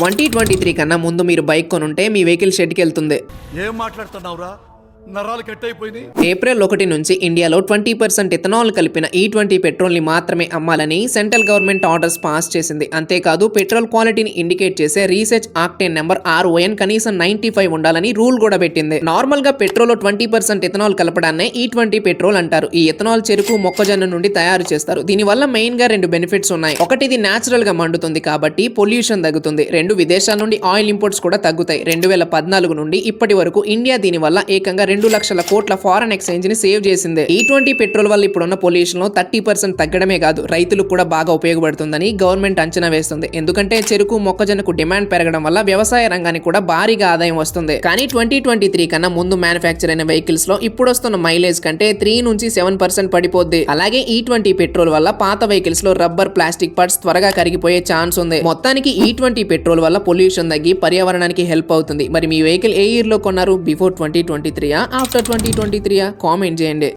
2023 కన్నా ముందు మీరు బైక్ కొనుంటే మీ వెహికల్ షెడ్కి వెళ్తుంది. ఏం మాట్లాడుతున్నావురా? నరాలు కట్ అయిపోయింది. ఏప్రిల్ 1 నుంచి ఇండియాలో 20% ఇథనాల్ కలిపిన E20 పెట్రోల్ ని మాత్రమే అమ్మాలని సెంట్రల్ గవర్నమెంట్ ఆర్డర్స్ పాస్ చేసింది. అంతేకాదు పెట్రోల్ క్వాలిటీని ఇండికేట్ చేసే రీసెర్చ్ ఆక్టేన్ నెంబర్ RON కనీసం 95 ఉండాలని రూల్ కూడా పెట్టింది. నార్మల్ గా పెట్రోల్ లో 20% ఇథనాల్ కలపడాన్నే E20 పెట్రోల్ అంటారు. ఈ ఇథనాల్ చెరుకు మొక్కజొన్న నుండి తయారు చేస్తారు. దీనివల్ల మెయిన్ గా 2 బెనిఫిట్స్ ఉన్నాయి. ఒకటి, ఇది నేచురల్ గా మండుతుంది కాబట్టి పొల్యూషన్ తగ్గుతుంది. 2, విదేశాల నుండి ఆయిల్ ఇంపోర్ట్స్ కూడా తగ్గుతాయి. 2014 నుండి ఇప్పటి వరకు ఇండియా దీని వల్ల ఏకంగా 2 లక్షల కోట్ల ఫారెన్ ఎక్స్చేంజ్ ని సేవ్ చేసింది. E20 పెట్రోల్ వల్ల ఇప్పుడున్న పొల్యూషన్ లో 30% తగ్గడమే కాదు, రైతులకు కూడా బాగా ఉపయోగపడుతుందని గవర్నమెంట్ అంచనా వేస్తుంది. ఎందుకంటే చెరుకు మొక్కజొన్నకు డిమాండ్ పెరగడం వల్ల వ్యవసాయ రంగానికి కూడా భారీగా ఆదాయం వస్తుంది. కానీ 2023 కన్నా ముందు మ్యానుఫ్యాక్చర్ అయిన వెహికల్స్ లో ఇప్పుడు వస్తున్న మైలేజ్ కంటే 3 నుంచి 7% పడిపోద్ది. అలాగే E20 పెట్రోల్ వల్ల పాత వెహికల్స్ లో రబ్బర్, ప్లాస్టిక్ పార్ట్స్ త్వరగా కరిగిపోయే ఛాన్స్ ఉంది. మొత్తానికి E20 పెట్రోల్ వల్ల పొల్యూషన్ తగ్గి పర్యావరణానికి హెల్ప్ అవుతుంది. మరి మీ వెహికల్ ఏ ఇయర్ లో కొన్నారు? బిఫోర్ 2023 ఆఫ్టర్ 2023 కామెంట్ చేయండి.